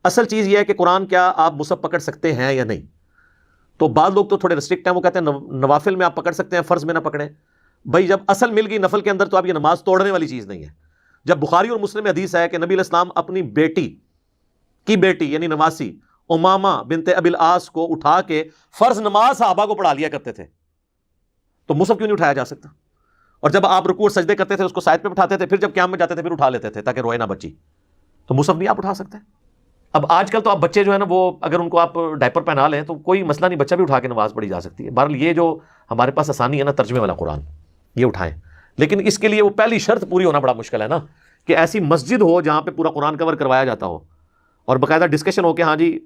اصل چیز یہ ہے کہ قرآن کیا آپ مصحف پکڑ سکتے ہیں یا نہیں. تو بعض لوگ تو تھوڑے ریسٹرکٹ ہیں، وہ کہتے ہیں نوافل میں آپ پکڑ سکتے ہیں، فرض میں نہ پکڑیں. بھائی جب اصل مل گئی نفل کے اندر تو آپ یہ نماز توڑنے والی چیز نہیں ہے. جب بخاری اور مسلم میں حدیث ہے کہ نبی علیہ السلام اپنی بیٹی کی بیٹی یعنی نواسی امامہ بنت ابی العاص کو اٹھا کے فرض نماز صحابہ کو پڑھا لیا کرتے تھے، تو مصحف کیوں نہیں اٹھایا جا سکتا؟ اور جب آپ رکوع اور سجدے کرتے تھے اس کو سائڈ پہ بٹھاتے تھے، پھر جب قیام میں جاتے تھے پھر اٹھا لیتے تھے تاکہ روئے نہ بچی. تو مصحف نہیں آپ اٹھا سکتے؟ اب آج کل تو آپ بچے جو ہے نا وہ اگر ان کو آپ ڈائپر پہنا لیں تو کوئی مسئلہ نہیں، بچہ بھی اٹھا کے نماز پڑھی جا سکتی ہے. بہرحال یہ جو ہمارے پاس آسانی ہے نا ترجمے والا قرآن، یہ اٹھائیں. لیکن اس کے لیے وہ پہلی شرط پوری ہونا بڑا مشکل ہے نا، کہ ایسی مسجد ہو جہاں پہ پورا قرآن کور کروایا جاتا ہو اور باقاعدہ ڈسکشن ہو کہ ہاں جی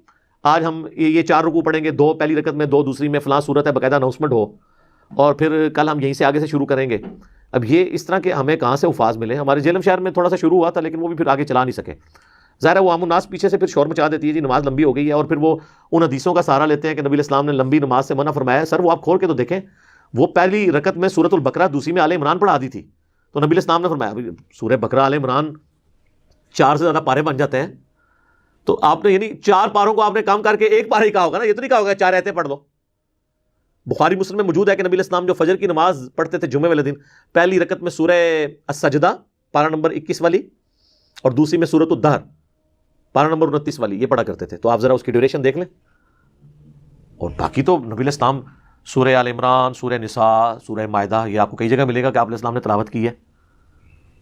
آج ہم یہ 4 رکوع پڑھیں گے، 2 پہلی رکعت میں، 2 دوسری میں، فلاں صورت ہے، باقاعدہ اناؤنسمنٹ ہو، اور پھر کل ہم یہیں سے آگے سے شروع کریں گے. اب یہ اس طرح کے ہمیں کہاں سے الفاظ ملے؟ ہمارے جیلم شہر میں تھوڑا سا شروع ہوا تھا لیکن وہ بھی پھر آگے چلا نہیں سکے. ظاہر ہے وہ عام الناس پیچھے سے پھر شور مچا دیتی ہے جی نماز لمبی ہو گئی ہے، اور پھر وہ ان حدیثوں کا سہارا لیتے ہیں کہ نبی علیہ السلام نے لمبی نماز سے منع فرمایا ہے. سر وہ آپ کھول کے تو دیکھیں، وہ پہلی رکعت میں سورۃ البقرہ، دوسری میں آل عمران پڑھا دی تھی، تو نبی علیہ السلام نے فرمایا سورہ بقرہ آل عمران 4 سے زیادہ پارے بن جاتے ہیں، تو آپ نے یعنی 4 پاروں کو آپ نے کام کر کے 1 پارہ ہی کہا ہوگا نا، یہ تو نہیں کہا ہوگا 4 آیتیں پڑھ لو. بخاری مسلم میں موجود ہے کہ نبی علیہ السلام جو فجر کی نماز پڑھتے تھے جمعے والے دن، پہلی رکعت میں سورہ السجدہ پارہ نمبر 21 والی اور دوسری میں سورۃ الدہر پارہ نمبر 29 والی، یہ پڑھا کرتے تھے. تو آپ ذرا اس کی ڈیوریشن دیکھ لیں. اور باقی تو نبی علیہ السلام سورہ آل عمران، سورہ نساء، سورہ مائدہ، یہ آپ کو کئی جگہ ملے گا کہ آپ علیہ السلام نے تلاوت کی ہے.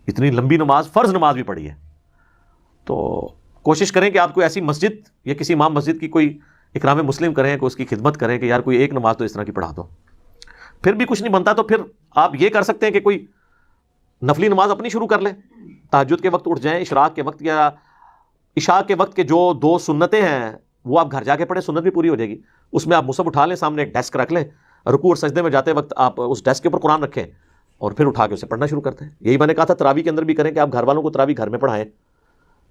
اتنی لمبی نماز، فرض نماز بھی پڑھی ہے. تو کوشش کریں کہ آپ کو ایسی مسجد یا کسی امام مسجد کی کوئی اکرام مسلم کریں، کوئی اس کی خدمت کریں کہ یار کوئی ایک نماز تو اس طرح کی پڑھا دو. پھر بھی کچھ نہیں بنتا تو پھر آپ یہ کر سکتے ہیں کہ کوئی نفلی نماز اپنی شروع کر لیں، تہجد کے وقت اٹھ جائیں، اشراق کے وقت یا عشاء کے وقت کے جو 2 سنتیں ہیں وہ آپ گھر جا کے پڑھیں، سنت بھی پوری ہو جائے گی. اس میں آپ مصحف اٹھا لیں، سامنے ایک ڈیسک رکھ لیں، رکوع اور سجدے میں جاتے وقت آپ اس ڈیسک کے اوپر قرآن رکھیں اور پھر اٹھا کے اسے پڑھنا شروع کرتے ہیں. یہی میں نے کہا تھا تراویح کے اندر بھی کریں کہ آپ گھر والوں کو تراویح گھر میں پڑھائیں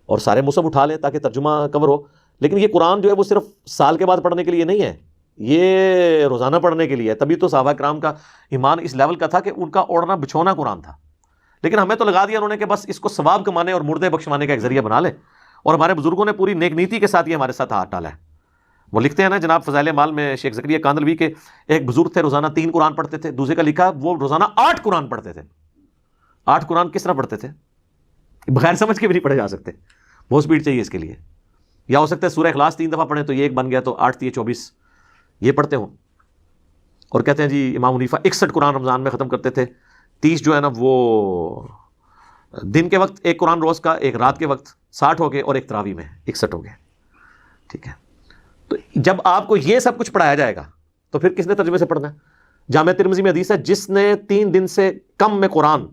اور سارے مصحف اٹھا لیں تاکہ ترجمہ کور ہو. لیکن یہ قرآن جو ہے وہ صرف سال کے بعد پڑھنے کے لیے نہیں ہے، یہ روزانہ پڑھنے کے لیے ہے. تبھی تو صحابہ کرام کا ایمان اس لیول کا تھا کہ ان کا اوڑھنا بچھونا قرآن تھا. لیکن ہمیں تو لگا دیا انہوں نے کہ بس اس کو ثواب کمانے اور مردے بخشوانے کا ایک ذریعہ بنا لیں، اور ہمارے بزرگوں نے پوری نیک نیتی کے ساتھ یہ ہمارے ساتھ ہاتھ ڈالا ہے. وہ لکھتے ہیں نا جناب فضائل اعمال میں شیخ زکریا کاندلوی کے ایک بزرگ تھے، روزانہ 3 قرآن پڑھتے تھے. دوسرے کا لکھا وہ روزانہ 8 قرآن پڑھتے تھے. 8 قرآن کس طرح پڑھتے تھے؟ بغیر سمجھ کے بھی نہیں پڑھے جا سکتے، بہت سپیڈ چاہیے اس کے لیے. یا ہو سکتا ہے سورہ اخلاص 3 دفعہ پڑھیں تو یہ ایک بن گیا، تو 8 3 24 یہ پڑھتے ہوں. اور کہتے ہیں جی امام حنیفہ 61 قرآن رمضان میں ختم کرتے تھے. 30 جو ہے نا وہ دن کے وقت 1 قرآن روز کا، 1 رات کے وقت 60 ہو گئے، اور 1 تراویح میں 61 ہو گئے. ٹھیک ہے، تو جب آپ کو یہ سب کچھ پڑھایا جائے گا تو پھر کس نے ترجمے سے پڑھنا ہے؟ جامع ترمذی میں حدیث ہے جس نے 3 دن سے کم میں قرآن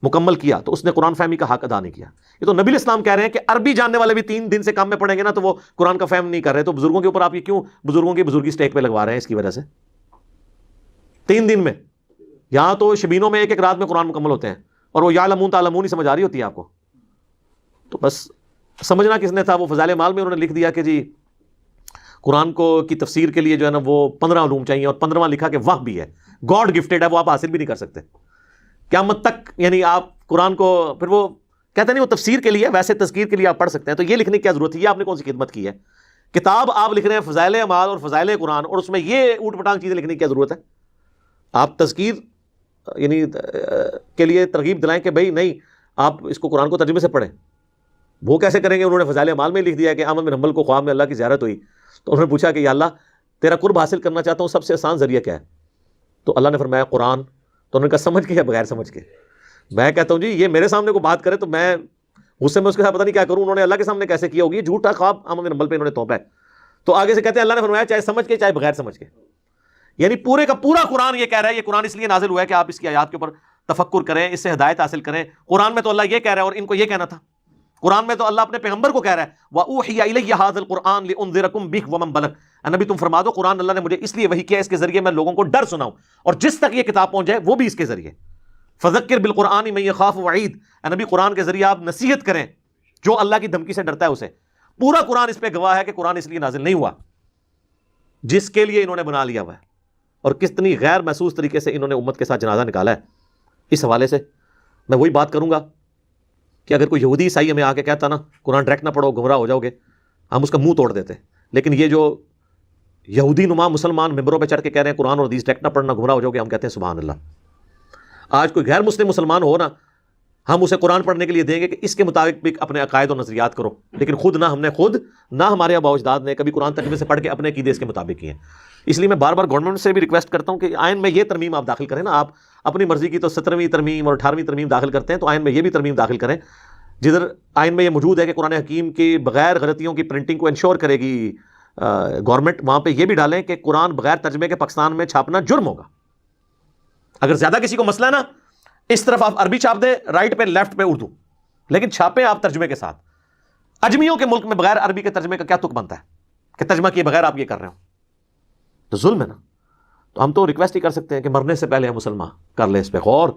مکمل کیا تو اس نے قرآن فہمی کا حق ادا نہیں کیا. یہ تو نبی الاسلام کہہ رہے ہیں کہ عربی جاننے والے بھی 3 دن سے کم میں پڑھیں گے نا تو وہ قرآن کا فہم نہیں کر رہے. تو بزرگوں کے اوپر آپ یہ کیوں بزرگوں کی بزرگی سٹیک پہ لگوا رہے ہیں؟ اس کی وجہ سے 3 دن میں، یہاں تو شبینوں میں 1 رات میں قرآن مکمل ہوتے ہیں، اور وہ یعلمون تعلمون ہی سمجھ آ رہی ہوتی ہے آپ کو. تو بس سمجھنا کس نے تھا؟ وہ فضائل اعمال میں انہوں نے لکھ دیا کہ جی قرآن کو کی تفسیر کے لیے جو ہے نا وہ 15 علوم چاہیے، اور 15واں لکھا کہ وحی بھی ہے، گاڈ گفٹیڈ ہے، وہ آپ حاصل بھی نہیں کر سکتے قیامت تک. یعنی آپ قرآن کو پھر وہ کہتے نہیں وہ تفسیر کے لیے، ویسے تذکیر کے لیے آپ پڑھ سکتے ہیں. تو یہ لکھنے کی کیا ضرورت ہے؟ یہ آپ نے کون سی خدمت کی ہے؟ کتاب آپ لکھ رہے ہیں فضائل اعمال اور فضائل قرآن، اور اس میں یہ اوٹ پٹانگ چیزیں لکھنے کی کیا ضرورت ہے؟ آپ تذکیر یعنی کے لیے ترغیب دلائیں کہ بھائی نہیں آپ اس کو قرآن کو ترجمے سے پڑھیں. وہ کیسے کریں گے؟ انہوں نے فضائل اعمال میں لکھ دیا کہ احمد بن حنبل کو خواب میں اللہ کی زیارت ہوئی، تو انہوں نے پوچھا کہ یا اللہ تیرا قرب حاصل کرنا چاہتا ہوں، سب سے آسان ذریعہ کیا ہے؟ تو اللہ نے فرمایا قرآن. تو انہوں نے کہا سمجھ کے یا بغیر سمجھ کے؟ میں کہتا ہوں جی یہ میرے سامنے کو بات کرے تو میں غصے میں اس کے ساتھ پتہ نہیں کیا کروں. انہوں نے اللہ کے سامنے کیسے کیا ہوگی؟ یہ جھوٹا خواب احمد بن حنبل پہ انہوں نے توپا ہے. تو آگے سے کہتے ہیں اللہ نے فرمایا چاہے سمجھ کے چاہے بغیر سمجھ کے. یعنی پورے کا پورا قرآن یہ کہہ رہا ہے، یہ قرآن اس لیے نازل ہوا ہے کہ آپ اس کی آیات کے اوپر تفکر کریں، اس سے ہدایت حاصل کریں. قرآن میں تو اللہ یہ کہہ رہا ہے اور ان کو یہ کہنا تھا. قرآن میں تو اللہ اپنے پیغمبر کو کہہ رہا ہے وَأُوحِيَ إِلَيَّ هَذَا الْقُرْآنُ لِأُنذِرَكُم بِهِ وَمَن بَلَغَ. نبی تم فرما دو قرآن اللہ نے مجھے اس لیے وحی کیا اس کے ذریعے میں لوگوں کو ڈر سناؤں، اور جس تک یہ کتاب پہنچ جائے وہ بھی اس کے ذریعے. فَذَكِّرْ بِالْقُرْآنِ مَن يَخَافُ وَعِيدٍ. نبی قرآن کے ذریعے آپ نصیحت کریں جو اللہ کی دھمکی سے ڈرتا ہے اسے. پورا قرآن اس پہ گواہ ہے کہ قرآن اس لیے نازل نہیں ہوا جس کے لیے انہوں نے بنا لیا ہوا ہے. اور کتنی غیر محسوس طریقے سے انہوں نے امت کے ساتھ جنازہ نکالا ہے. اس حوالے سے میں وہی بات کروں گا کہ اگر کوئی یہودی عیسائی ہمیں آ کے کہتا نا قرآن ڈائریکٹ نہ پڑھو گمراہ ہو جاؤ گے، ہم اس کا منہ توڑ دیتے. لیکن یہ جو یہودی نما مسلمان ممبروں پہ چڑھ کے کہہ رہے ہیں قرآن اور حدیث ڈائریکٹ نہ پڑھنا گمراہ ہو جاؤ گے، ہم کہتے ہیں سبحان اللہ. آج کوئی غیر مسلم مسلمان ہو نا، ہم اسے قرآن پڑھنے کے لیے دیں گے کہ اس کے مطابق بھی اپنے عقائد و نظریات کرو، لیکن خود نہ ہمارے آباء و اجداد نے کبھی قرآن ترجمے سے پڑھ کے اپنے عقیدے اس کے مطابق کیے ہیں. اس لیے میں بار بار گورنمنٹ سے بھی ریکویسٹ کرتا ہوں کہ آئین میں یہ ترمیم آپ داخل کریں نا. آپ اپنی مرضی کی تو 17ویں ترمیم اور 18ویں ترمیم داخل کرتے ہیں، تو آئین میں یہ بھی ترمیم داخل کریں جدھر آئین میں یہ موجود ہے کہ قرآن حکیم کی بغیر غلطیوں کی پرنٹنگ کو انشور کرے گی گورنمنٹ، وہاں پہ یہ بھی ڈالیں کہ قرآن بغیر ترجمے کے پاکستان میں چھاپنا جرم ہوگا. اگر زیادہ کسی کو مسئلہ ہے نا، اس طرف آپ عربی چھاپ دیں، رائٹ پہ لیفٹ پہ اردو، لیکن چھاپیں آپ ترجمے کے ساتھ. اجمیوں کے ملک میں بغیر عربی کے ترجمے کا کیا تک بنتا ہے کہ ترجمہ کیے بغیر آپ یہ کر رہے ہو؟ تو ظلم ہے نا. تو ہم تو ریکویسٹ ہی کر سکتے ہیں کہ مرنے سے پہلے ہم مسلمان کر لیں اس پہ غور.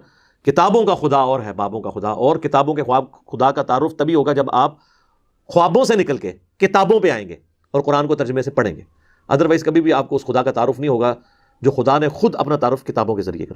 کتابوں کا خدا اور ہے بابوں کا خدا، اور کتابوں کے خواب خدا کا تعارف تبھی ہوگا جب آپ خوابوں سے نکل کے کتابوں پہ آئیں گے اور قرآن کو ترجمے سے پڑھیں گے. ادروائز کبھی بھی آپ کو اس خدا کا تعارف نہیں ہوگا جو خدا نے خود اپنا تعارف کتابوں کے ذریعے کرو.